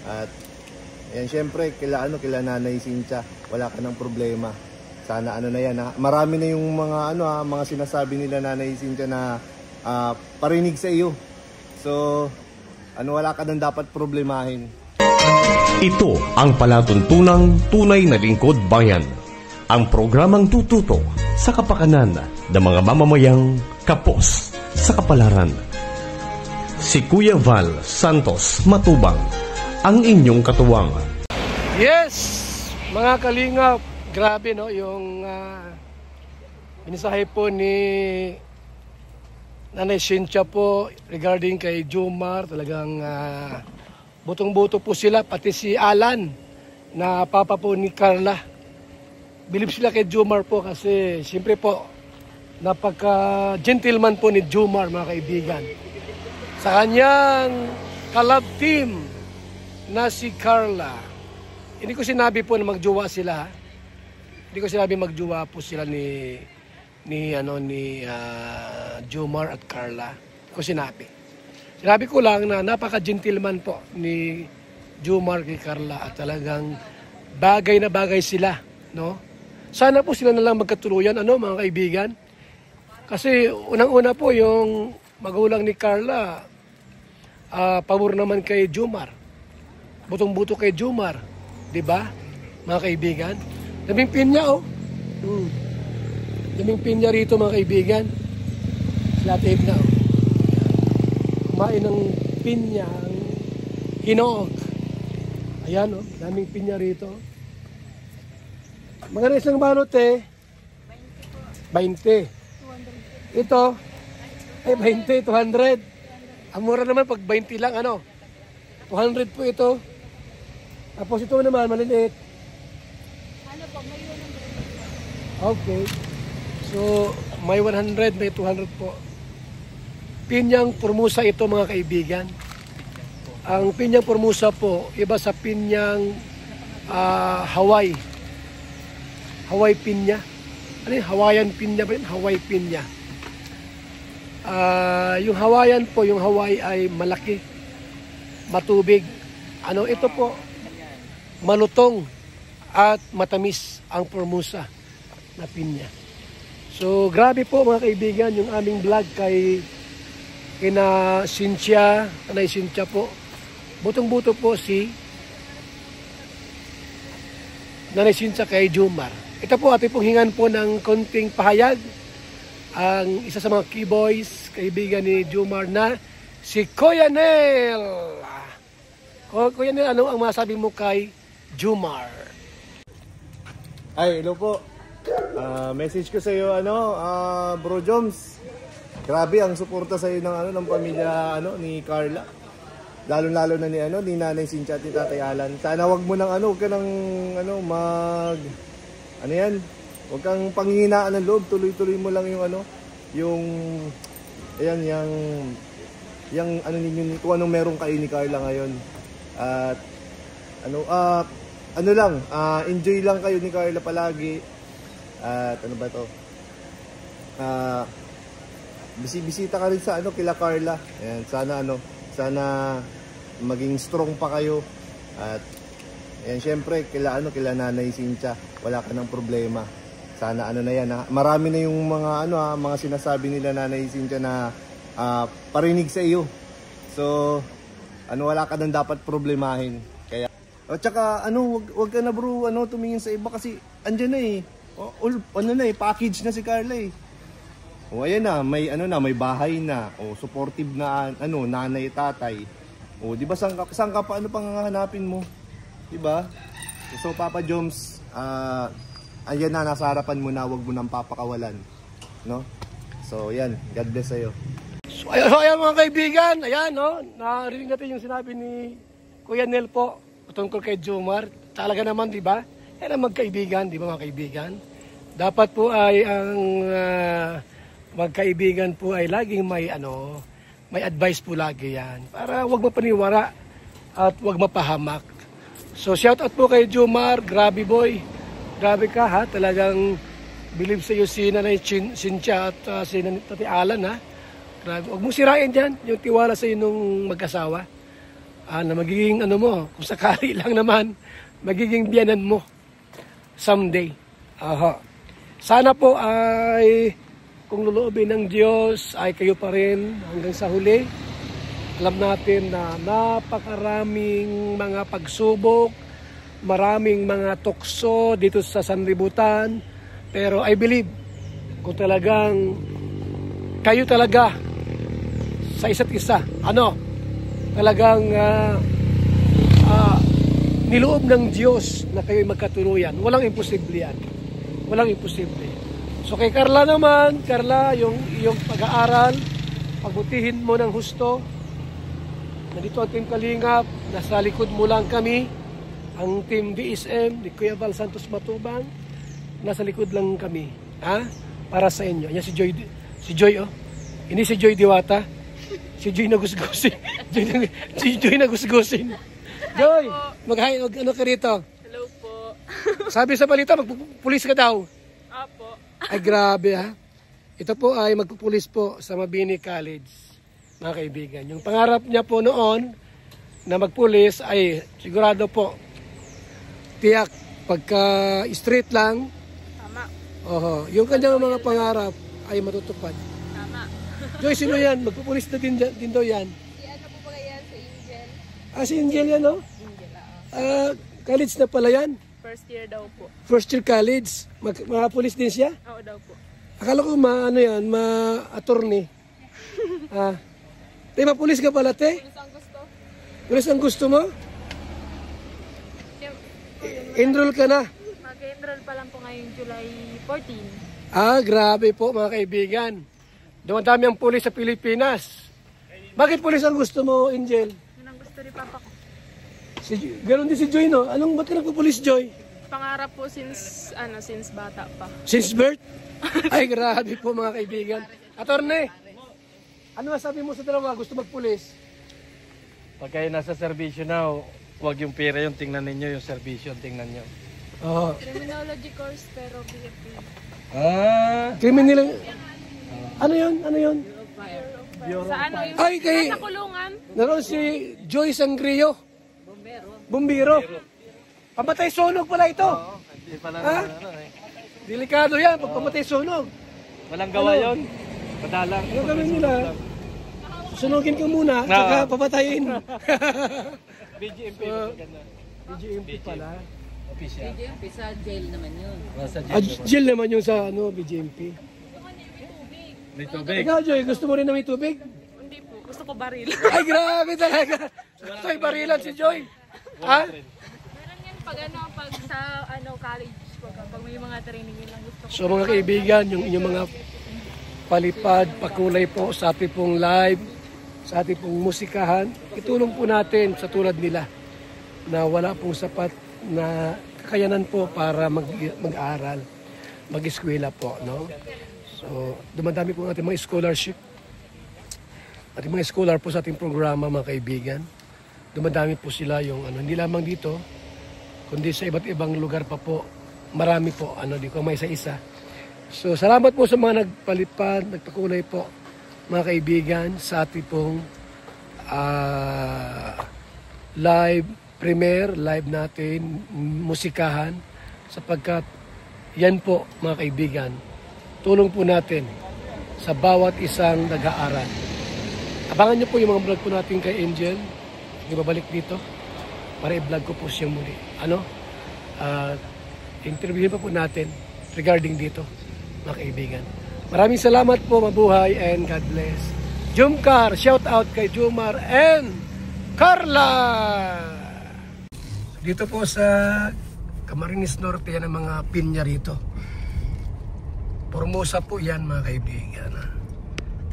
At yan, syempre, kila Nanay Cynthia, wala ka ng problema. Sana ano na yan, ha? Marami na yung mga mga sinasabi nila Nanay Cynthia na parinig sa iyo. So, wala ka nang dapat problemahin. Ito ang palatuntunang tunay na lingkod bayan. Ang programang tututo sa kapakanan ng mga mamamayang kapos sa kapalaran. Si Kuya Val Santos Matubang, ang inyong katuwang. Yes, mga kalingap, grabe no yung mensahe po ni Nanay Cynthia po regarding kay Jomar. Talagang butong-buto po sila, pati si Alan na papa po ni Carla. Believe sila kay Jomar po kasi siyempre po napaka-gentleman po ni Jomar, mga kaibigan. Sa kanyang kalab team na si Carla. Hindi ko sinabi po na magjowa sila. Hindi ko sinabi magjowa po sila ni Jomar at Carla. Hindi ko sinabi. Sinabi ko lang na napaka-gentleman po ni Jomar kay Carla at talagang bagay na bagay sila, no? Sana po sila na lang magkatuluyan, mga kaibigan. Kasi unang-una po yung magulang ni Carla, pabor naman kay Jomar. Butong-buto kay Jomar, 'di ba? Mga kaibigan. Daming pinya Daming pinya rito, mga kaibigan. Slatib na Kumain ng pinya, hinog. Ayan daming pinya rito. Magkano isang balot 20 po. 20. Ito ay 20, 200. Ang mura naman pag 20 lang 200 po ito. Tapos ito naman, maliliit. May 100. Okay. So, may 100, may 200 po. Pinyang Formosa ito, mga kaibigan. Ang pinyang Formosa po, iba sa pinyang Hawaii. Hawaii pinya. Ano yung Hawaiian pinya ba yun? Hawaii pinya. Yung Hawaiian po, yung Hawaii ay malaki, matubig. Ito po, malutong at matamis ang Formosa na pinya. So, grabe po, mga kaibigan, yung aming vlog kina Cynthia, Nanay Cynthia po. Butong-buto po si Nanay Cynthia kay Jomar. Ito po, ating pong hingan po ng konting pahayag. Ang isa sa mga keyboys, kaibigan ni Jomar na si Kuya Nel. Kuya Nel, ano ang masabi mo kay Jomar? Ay, hello po. Message ko sa iyo Bro Joms. Grabe ang suporta sa iyo ng pamilya ni Carla. Lalo-lalo na ni Nanay Cynthia at ni Tatay Alan. Sana wag mo nang wag ka nang wag kang panghihinaan ng loob, tuloy-tuloy mo lang yung ninyo kung anong meron kayo ni Carla ngayon. At enjoy lang kayo ni Carla palagi. At bisita ka rin sa kila Carla. Ayan, sana maging strong pa kayo. At ayan, syempre kila Nanay Cynthia, wala ka ng problema. Sana na yan, ha? Marami na yung mga sinasabi nila Nanay Cynthia na parinig sa iyo. So wala ka nang dapat problemahin. Kaya at saka wag ka na bro tumingin sa iba kasi andiyan na package na si Carla eh. O ayan na, may may bahay na, supportive na nanay, tatay. O di ba saan ka pa pang hahanapin mo? Di ba? So Papa Joms, ayan na, nasa harapan mo na, wag mo nang papakawalan, no? So yan, God bless sa'yo. So ayan mga kaibigan, narinig natin yung sinabi ni Kuya Nel po tungkol kay Jomar. Talaga naman, di ba? Yan ang magkaibigan, di ba mga kaibigan? Dapat po ay ang magkaibigan po ay laging may advice po lagi yan. Para wag mapaniwara at wag mapahamak. So shout out po kay Jomar, grabe boy. Grabe ka ha, talagang believe sa iyo si Nanay Cynthia at si Tatay Alan ha. Grabe, wag mo sirain dyan yung tiwala sa iyo nung mag-asawa. na magiging ano mo, kung sakali lang naman, magiging biyanan mo someday. Aha. Sana po ay kung loloobin ng Diyos ay kayo pa rin hanggang sa huli. Alam natin na napakaraming mga pagsubok, maraming mga tukso dito sa sanlibutan. Pero I believe kung talagang kayo talaga sa isa't isa, talagang niloob ng Diyos na kayo'y magkatuluyan. Walang imposible yan. Walang imposible. So kay Carla naman, Carla, yung iyong pag-aaral, pagbutihin mo ng husto. Nandito ang Team Kalingap, nasa likod mo lang kami. Ang Team BSM, ni Kuya Val Santos Matubang, nasa likod lang kami. Para sa inyo. Yan si Joy, oh. Hindi si Joy Diwata. Si Joy na gusgusin. Si Joy na gusgusin. Joy, ano ka rito? Hello po. Sabi sa balita, magpupulis ka daw. Apo. Ay, grabe ha. Ito po ay magpupulis po sa Mabini College, mga kaibigan. Yung pangarap niya po noon na magpulis ay sigurado po, tiyak, pagka straight lang, Tama. Yung kanyang mga pangarap ay matutupad. Tama. Joy, sino yan? Magpupulis na din daw yan. Si ano po ba yan? Si Angel? Si Angel yan, no? Angel, College na pala yan. First year daw po. First year college. Makapulis din siya? Oo daw po. Akala ko ma-attorney. Te, mapulis ka pala, te? Pulis ang gusto. Pulis ang gusto mo? Enroll ka na? Mag-enroll pa lang po ngayong July 14. Grabe po mga kaibigan. Dumadami ang pulis sa Pilipinas. Bakit pulis ang gusto mo, Angel? Yun ang gusto ni Papa ko. Ganon din si Joy, no? Ba't ka nagpupulis, Joy? Pangarap po since bata pa. Since birth? Ay, grabe po mga kaibigan. Attorney, ano masabi mo sa dalawa? Gusto magpulis? Pag kayo nasa servisyo na, huwag yung pera yung tingnan ninyo, yung servisyo yung tingnan nyo. Criminology course pero BFP. Criminal. Ano yun? Sa ano yung Ay, kay... sa kulungan? Naroon si Joy Sangrio. Bumbiro. Pamatay sunog pala ito. Hindi pala Delikado yan pag pamatay sunog. Walang gawa yun. Madalang. Ano gawin nila? Sunugin ka muna, saka papatayin. BGMP. BGMP pala. Official. BGMP sa jail naman yun. Nasa Jail naman yung sa BGMP. May tubig. Ikaw, Joy, gusto mo rin na may tubig? Hindi po. Gusto ko baril. Ay, grabe talaga. Gusto barilan si Joy. Meron yan pag sa college. Pag may mga training yun lang gusto ko. So mga kaibigan, yung inyong mga palipad, pakulay po sa ating pong live, sa ating pong musikahan, itulong po natin sa tulad nila na wala pong sapat na kakayanan po para mag-aral, mag-eskwela po, no? So, dumadami po natin mga scholarship. Ating mga scholar po sa ating programa, mga kaibigan. Dumadami po sila yung hindi lamang dito, kundi sa iba't ibang lugar pa po. Marami po, di ko may isa-isa. So, salamat po sa mga nagpalipad, nagpakulay po, mga kaibigan, sa ating pong live premiere, live natin, musikahan, sapagkat yan po, mga kaibigan, tulong po natin sa bawat isang nag-aaral. Abangan nyo po yung mga vlog po natin kay Angel. Hindi babalik dito para i-vlog ko po siya muli. Interviewin pa po natin regarding dito, mga kaibigan. Maraming salamat po, mabuhay, and God bless. Jumcar, shout out kay Jumar and Carla! Dito po sa Camarines Norte, yan ang mga pinya rito. Formosa po yan, mga kaibigan.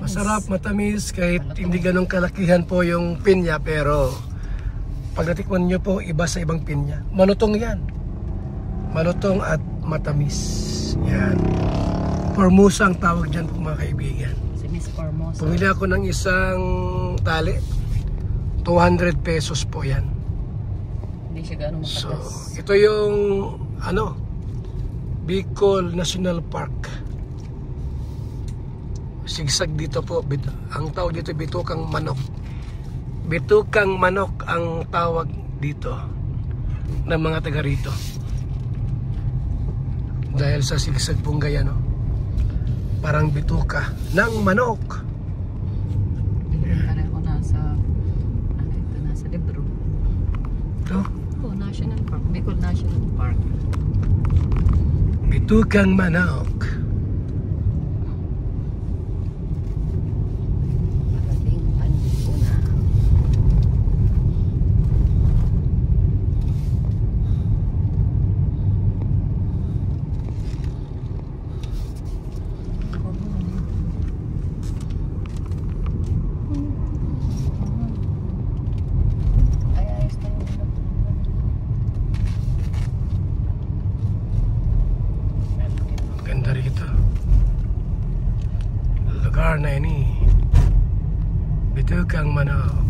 Masarap, matamis, kahit hindi ganong kalakihan po yung pinya, pero pag natikman nyo po, iba sa ibang pinya. Malutong yan. Malutong at matamis. Yan. Formosa ang tawag dyan po, mga kaibigan. Si Miss Formosa. Pumili ako ng isang tali. 200 pesos po yan. Hindi siya gano'ng So, matagas. ito yung Bicol National Park. Sigsag dito po. Ang tawag dito, bitukang manok. Bitukang manok ang tawag dito ng mga taga rito. Dahil sa sigsag punggay, ano? Parang bituka ng manok. Pareho nasa, ano ito, nasa libro. Ito, Oh, National Park. Bicol National Park. bitukang manok. Parating ko na. Ay, ayos tayo. Ganda rito. Lugar na ini. Bitukang manok.